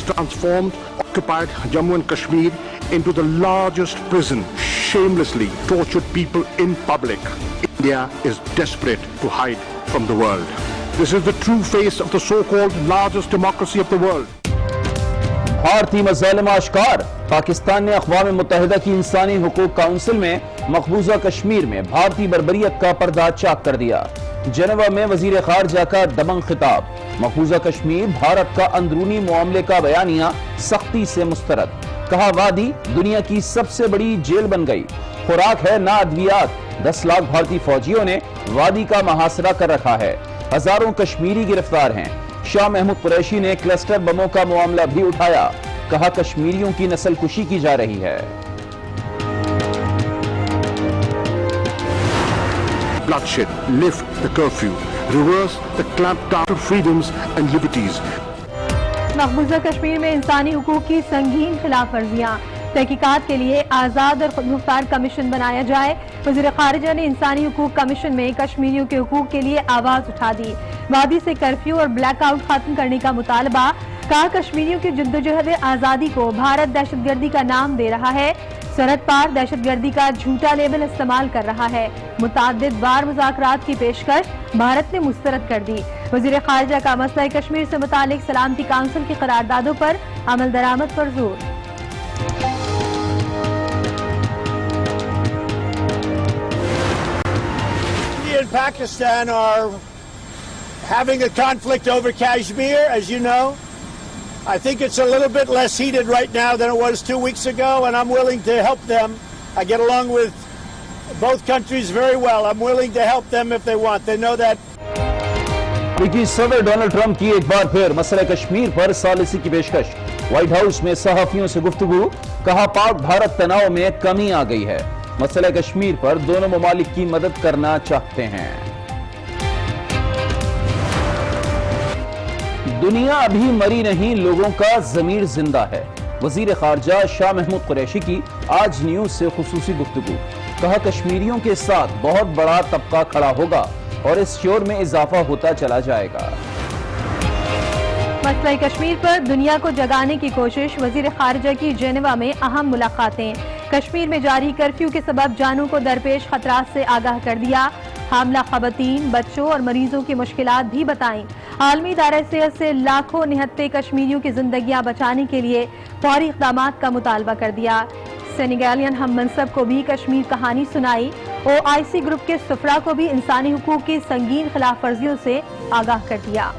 has transformed occupied Jammu and Kashmir into the largest prison, shamelessly tortured people in public. India is desperate to hide from the world. This is the true face of the so-called largest democracy of the world. بھارتی مظالم آشکار. پاکستان نے اقوام متحدہ کی انسانی حقوق council میں مقبوضہ کشمیر میں بھارتی بربریت کا پردہ چاک کر دیا. جنیوا میں وزیر خارجہ کا دبنگ خطاب. مقبوضہ کشمیر بھارت کا اندرونی معاملے کا بیانیہ سختی سے مسترد. کہا وادی دنیا کی سب سے بڑی جیل بن گئی. خوراک ہے نہ ادویات. 10 لاکھ بھارتی فوجیوں نے وادی کا محاصرہ کر رکھا ہے. ہزاروں کشمیری گرفتار ہیں. شاہ محمود قریشی نے کلسٹر بموں کا معاملہ بھی اٹھایا. کہا کشمیریوں کی نسل کشی کی جا رہی ہے. Bloodshed, lift the curfew, reverse the clampdown to freedoms and liberties. مقبوضہ کشمیر میں انسانی حقوق کی سنگین خلاف ورزیاں. تحقیقات کے لیے آزاد اور خود مختار کمیشن بنایا جائے. وزیر خارجہ نے انسانی حقوق کمیشن میں کشمیریوں کے حقوق کے لیے آواز اٹھا دی. وادی سے کرفیو اور بلیک آؤٹ ختم کرنے کا مطالبہ. کہا کشمیریوں کی جدوجہد آزادی کو بھارت دہشت گردی کا نام دے رہا ہے. سرحد پار دہشت گردی کا جھوٹا لیبل استعمال کر رہا ہے. متعدد بار مذاکرات کی پیشکش بھارت نے مسترد کر دی. وزیر خارجہ کا مسئلہ کشمیر سے متعلق سلامتی کونسل کی قراردادوں پر عمل درآمد پر زور. India and Pakistan are having a conflict over Kashmir, as you know. I think it's a little bit less heated right now than it was 2 weeks ago, and I'm willing to help them. I get along with both countries very well. I'm willing to help them if they want. They know that. امریکی صدر Donald Trump کی ایک بار پھر مسئلہ کشمیر پر ثالثی کی پیشکش. White house میں صحافیوں سے گفتگو. کہا پاک بھارت تناؤ میں کمی آ گئی ہے. مسئلہ کشمیر پر دونوں ممالک کی مدد کرنا چاہتے ہیں. دنیا ابھی مری نہیں، لوگوں کا ضمیر زندہ ہے. وزیر خارجہ شاہ محمود قریشی کی آج نیوز سے خصوصی گفتگو. کہا کشمیریوں کے ساتھ بہت بڑا طبقہ کھڑا ہوگا اور اس شور میں اضافہ ہوتا چلا جائے گا. مسئلہ کشمیر پر دنیا کو جگانے کی کوشش. وزیر خارجہ کی جنیوا میں اہم ملاقاتیں. کشمیر میں جاری کرفیو کے سبب جانوں کو درپیش خطرات سے آگاہ کر دیا. حاملہ خواتین، بچوں اور مریضوں کی مشکلات بھی بتائیں. عالمی ادارہ صحت سے لاکھوں نہتے کشمیریوں کی زندگیاں بچانے کے لیے فوری اقدامات کا مطالبہ کر دیا. سینیگالیان ہم منصب کو بھی کشمیر کہانی سنائی. OIC گروپ کے سفراء کو بھی انسانی حقوق کی سنگین خلاف ورزیوں سے آگاہ کر دیا.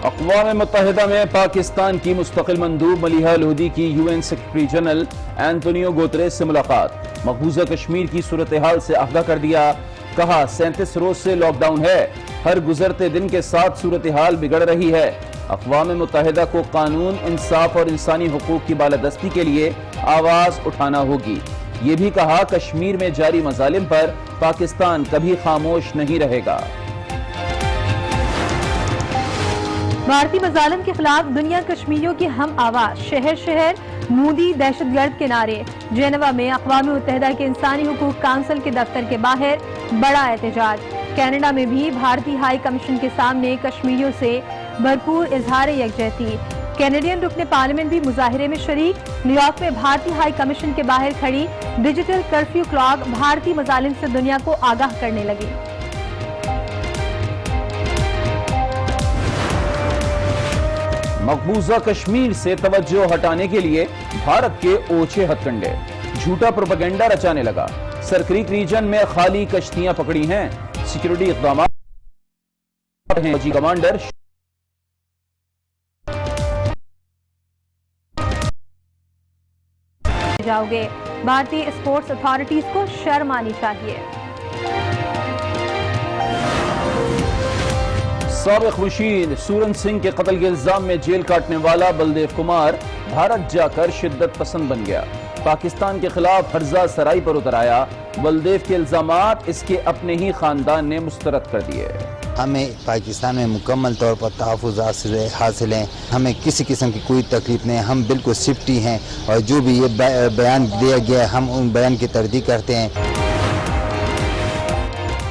اقوام متحدہ میں پاکستان کی مستقل مندوب ملیحہ لودھی کی UN secretary general Antonio Guterres سے ملاقات. مقبوضہ کشمیر کی صورتحال سے آگاہ کر دیا. کہا 37 روز سے لاک ڈاؤن ہے. ہر گزرتے دن کے ساتھ صورتحال بگڑ رہی ہے. اقوام متحدہ کو قانون، انصاف اور انسانی حقوق کی بالادستی کے لیے آواز اٹھانا ہوگی. یہ بھی کہا کشمیر میں جاری مظالم پر پاکستان کبھی خاموش نہیں رہے گا. بھارتی مظالم کے خلاف دنیا کشمیریوں کی ہم آواز. شہر شہر مودی دہشت گرد کے نعرے. جنیوا میں اقوام متحدہ کے انسانی حقوق کونسل کے دفتر کے باہر بڑا احتجاج. کینیڈا میں بھی بھارتی ہائی کمیشن کے سامنے کشمیریوں سے بھرپور اظہار یکجہتی. کینیڈین رکن پارلیمنٹ بھی مظاہرے میں شریک. نیو یارک میں بھارتی ہائی کمیشن کے باہر کھڑی ڈیجیٹل کرفیو کلاک بھارتی مظالم سے دنیا کو آگاہ کرنے لگی. مقبوضہ کشمیر سے توجہ ہٹانے کے لیے بھارت کے اوچھے ہتھ کنڈے. جھوٹا پروپیگنڈا رچانے لگا. سرکریک ریجن میں خالی کشتیاں پکڑی ہیں. سیکیورٹی اقدامات ہیں. فوجی کمانڈر جاؤ گے. بھارتی اسپورٹس اتھارٹیز کو شرم آنی چاہیے. سابق مشیر سورن سنگھ کے قتل کے الزام میں جیل کاٹنے والا بلدیو کمار بھارت جا کر شدت پسند بن گیا. پاکستان کے خلاف ہرزہ سرائی پر اتر آیا. بلدیو کے الزامات اس کے اپنے ہی خاندان نے مسترد کر دیے. ہمیں پاکستان میں مکمل طور پر تحفظ حاصل ہیں. ہمیں کسی قسم کی کوئی تکلیف نہیں. ہم بالکل سیفٹی ہیں اور جو بھی یہ بیان دیا گیا ہے ہم ان بیان کی تردید کرتے ہیں.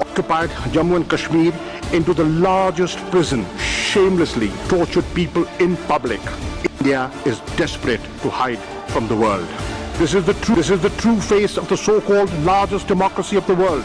occupied Jammu and Kashmir into the largest prison, shamelessly tortured people in public. India is desperate to hide from the world. This is the true face of the so-called largest democracy of the world.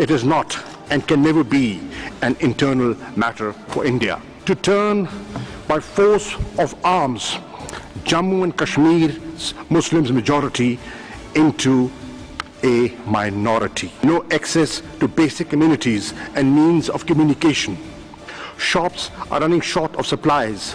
It is not and can never be an internal matter for India. To turn by force of arms Jammu and Kashmir's Muslims majority into a minority. No access to basic amenities and means of communication. Shops are running short of supplies.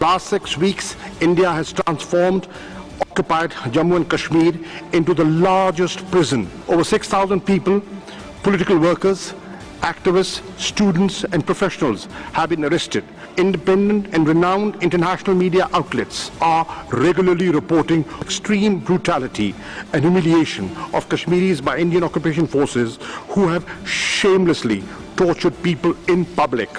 Last 6 weeks, India has transformed occupied Jammu and Kashmir into the largest prison. Over 6,000 people, political workers, activists, students and professionals have been arrested. Independent and renowned international media outlets are regularly reporting extreme brutality and humiliation of Kashmiris by Indian occupation forces who have shamelessly tortured people in public.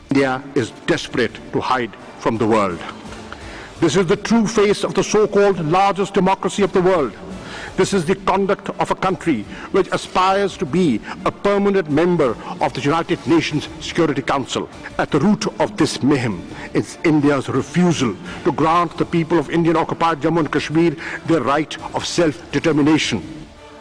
India is desperate to hide from the world. This is the true face of the so-called largest democracy of the world. This is the conduct of a country which aspires to be a permanent member of the United Nations Security Council. At the root of this mayhem is India's refusal to grant the people of Indian occupied Jammu and Kashmir their right of self-determination.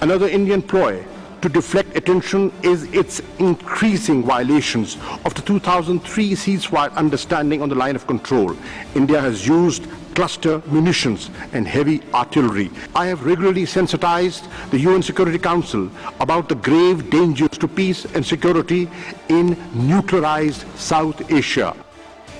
Another Indian ploy to deflect attention is its increasing violations of the 2003 ceasefire understanding on the line of control. India has used cluster munitions and heavy artillery. I have regularly sensitized the UN Security Council about the grave dangers to peace and security in nuclearized South Asia.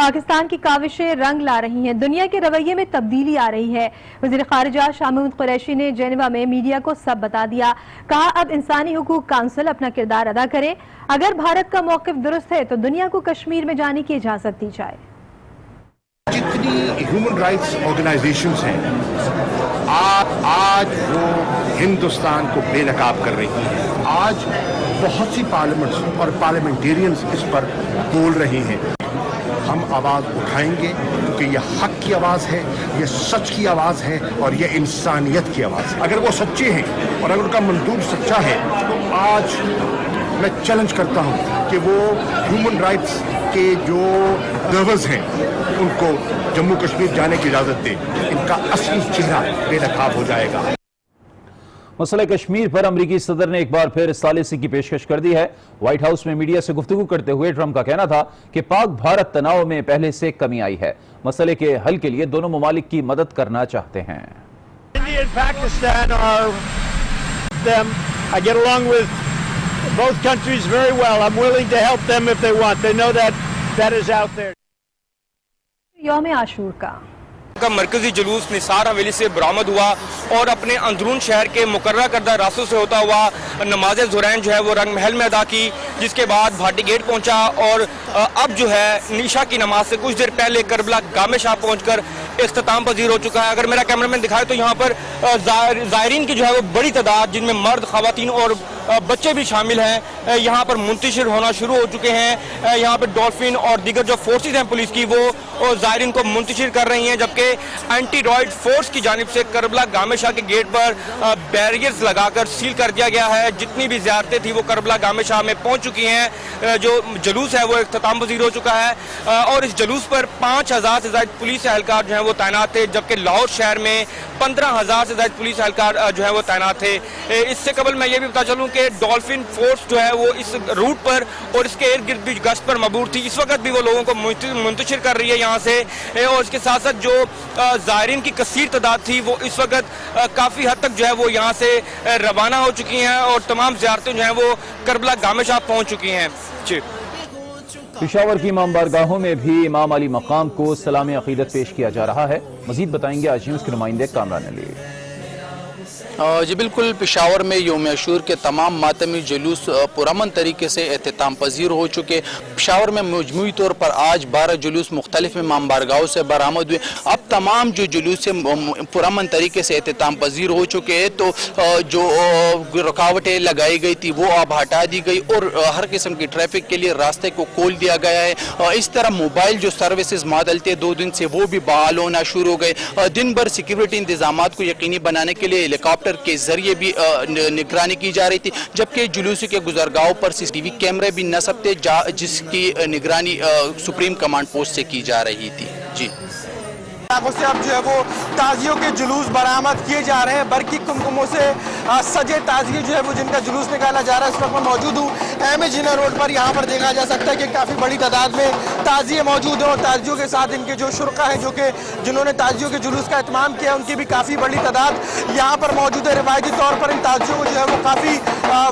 Pakistan کی کاوشیں رنگ لا رہی ہیں، دنیا کے رویے میں تبدیلی آ رہی ہے۔ وزیر خارجہ شاہ محمود قریشی نے جنیوا میں میڈیا کو سب بتا دیا، کہا اب انسانی حقوق کونسل اپنا کردار ادا کرے، اگر بھارت کا موقف درست ہے تو دنیا کو کشمیر میں جانے کی اجازت دی جائے۔ جتنی ہیومن رائٹس آرگنائزیشنز ہیں آج وہ ہندوستان کو بے نقاب کر رہی ہیں۔ آج بہت سی پارلیمنٹس اور پارلیمنٹیرینز اس پر بول رہی ہیں۔ ہم آواز اٹھائیں گے کیونکہ یہ حق کی آواز ہے، یہ سچ کی آواز ہے اور یہ انسانیت کی آواز ہے۔ اگر وہ سچے ہیں اور اگر ان کا مندوب سچا ہے تو آج میں چیلنج کرتا ہوں کہ وہ ہیومن رائٹس کے جو گروز ہیں ان کو جموں کشمیر جانے کی اجازت دیں، ان کا اصلی چہرہ بے نقاب ہو جائے گا۔ مسئلہ کشمیر پر امریکی صدر نے ایک بار پھر ثالثی کی پیشکش کر دی ہے۔ وائٹ ہاؤس میں میڈیا سے گفتگو کرتے ہوئے ٹرمپ کا کہنا تھا کہ پاک بھارت تناؤ میں پہلے سے کمی آئی ہے، مسئلے کے حل کے لیے دونوں ممالک کی مدد کرنا چاہتے ہیں۔ India and Pakistan are them. I get along with both countries very well. I'm willing to help them if they want. They know that is out there. یوم عاشور کا مرکزی جلوس نثار حویلی سے برآمد ہوا اور اپنے اندرون شہر کے مقررہ کردہ راستوں سے ہوتا ہوا نماز ظہرین جو ہے وہ رنگ محل میں ادا کی، جس کے بعد بھاٹی گیٹ پہنچا اور اب جو ہے عشاء کی نماز سے کچھ دیر پہلے کربلا گام شاہ پہنچ کر اختتام پذیر ہو چکا ہے۔ اگر میرا کیمرامین دکھائے تو یہاں پر زائرین کی جو ہے وہ بڑی تعداد، جن میں مرد، خواتین اور بچے بھی شامل ہیں، یہاں پر منتشر ہونا شروع ہو چکے ہیں۔ یہاں پر ڈولفن اور دیگر جو فورسز ہیں پولیس کی وہ زائرین کو منتشر کر رہی ہیں، جبکہ اینٹی رائڈ فورس کی جانب سے کربلا گام شاہ کے گیٹ پر بیریئرز لگا کر سیل کر دیا گیا ہے۔ جتنی بھی زیارتیں تھیں وہ کربلا گام شاہ میں پہنچ چکی ہیں۔ جو جلوس ہے وہ اختتام پذیر ہو چکا ہے اور اس جلوس پر 5000 سے زائد پولیس اہلکار جو ہیں وہ تعینات تھے، جبکہ لاہور شہر میں 15000 سے زائد پولیس اہلکار جو ہیں وہ تعینات تھے۔ اس سے قبل میں یہ بھی بتا چلوں کہ ڈولفن فورس جو ہے وہ اس روٹ پر اور اس کے ارد گرد بھی گشت پر مبعوث تھی، اس وقت بھی وہ لوگوں کو منتشر کر رہی ہے یہاں سے، اور اس کے ساتھ ساتھ جو زائرین کی کثیر تعداد تھی وہ اس وقت کافی حد تک جو ہے وہ یہاں سے روانہ ہو چکی ہیں اور تمام زیارتیں جو ہیں وہ کربلا گام شاہ پہنچ چکی ہیں۔ جی، پشاور کی امام بارگاہوں میں بھی امام علی مقام کو سلام عقیدت پیش کیا جا رہا ہے۔ مزید بتائیں گے آج نیوز کے نمائندے کامران علی۔ جی بالکل، پشاور میں یوم عاشور کے تمام ماتمی جلوس پرامن طریقے سے اختتام پذیر ہو چکے۔ پشاور میں مجموعی طور پر آج 12 جلوس مختلف امام بارگاہوں سے برآمد ہوئے۔ اب تمام جو جلوس پرامن طریقے سے اختتام پذیر ہو چکے ہیں، تو جو رکاوٹیں لگائی گئی تھی وہ اب ہٹا دی گئی اور ہر قسم کی ٹریفک کے لیے راستے کو کھول دیا گیا ہے۔ اس طرح موبائل جو سروسز معطل تھے 2 دن سے وہ بھی بحال ہونا شروع ہو گئے۔ دن بھر سیکیورٹی انتظامات کو یقینی بنانے کے لیے ہیلی کاپٹر کے ذریعے بھی نگرانی کی جا رہی تھی، جبکہ جلوس کے گزرگاہوں پر سی ٹی وی کیمرے بھی نصب تھے جس کی نگرانی سپریم کمانڈ پوسٹ سے کی جا رہی تھی۔ جی، سے اب جو ہے وہ تازیوں کے جلوس برآمد کیے جا رہے ہیں، برقی کمکموں سے سجے تازیے جو ہے وہ جن کا جلوس نکالا جا رہا ہے۔ اس وقت میں موجود ہوں ایم اے جنر روڈ پر، یہاں پر دیکھا جا سکتا ہے کہ کافی بڑی تعداد میں تازیے موجود ہیں اور تازیوں کے ساتھ ان کے جو شرکا ہیں جو کہ جنہوں نے تازیوں کے جلوس کا اہتمام کیا ان کی بھی کافی بڑی تعداد یہاں پر موجود ہے۔ روایتی طور پر ان تازیوں کو جو ہے وہ کافی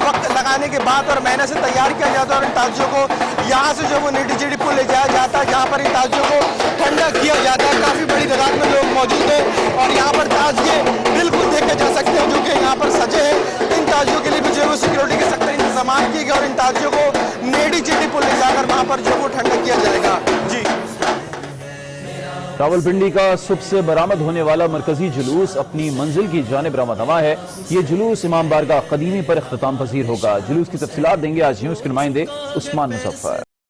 وقت لگانے کے بعد اور محنت سے تیار کیا جاتا ہے اور ان تازیوں کو یہاں سے جو ہے وہ نیٹی جیڈی پل لے جایا جاتا ہے، جہاں پر ان تازیوں کو ٹھنڈا کیا جاتا ہے۔ کافی بڑی تعداد میں لوگ موجود ہیں اور یہاں پر تازیے بالکل دیکھے جا سکتے ہیں جو کہ یہاں پر سجے ہیں۔ ان تازیوں کے لیے بھی جو ہے وہ سیکورٹی کے سخت انتظامات کیے گئے اور ان تازیوں کو نیڈی چیڈی پل لے جا کر وہاں پر جو ہے وہ ٹھنڈا کیا جائے گا۔ جی، راولپنڈی کا صبح سے برآمد ہونے والا مرکزی جلوس اپنی منزل کی جانب رواں ہے۔ یہ جلوس امام بارگاہ قدیمی پر اختتام پذیر ہوگا۔ جلوس کی تفصیلات دیں گے آج نیوز کے نمائندے عثمان مظفر۔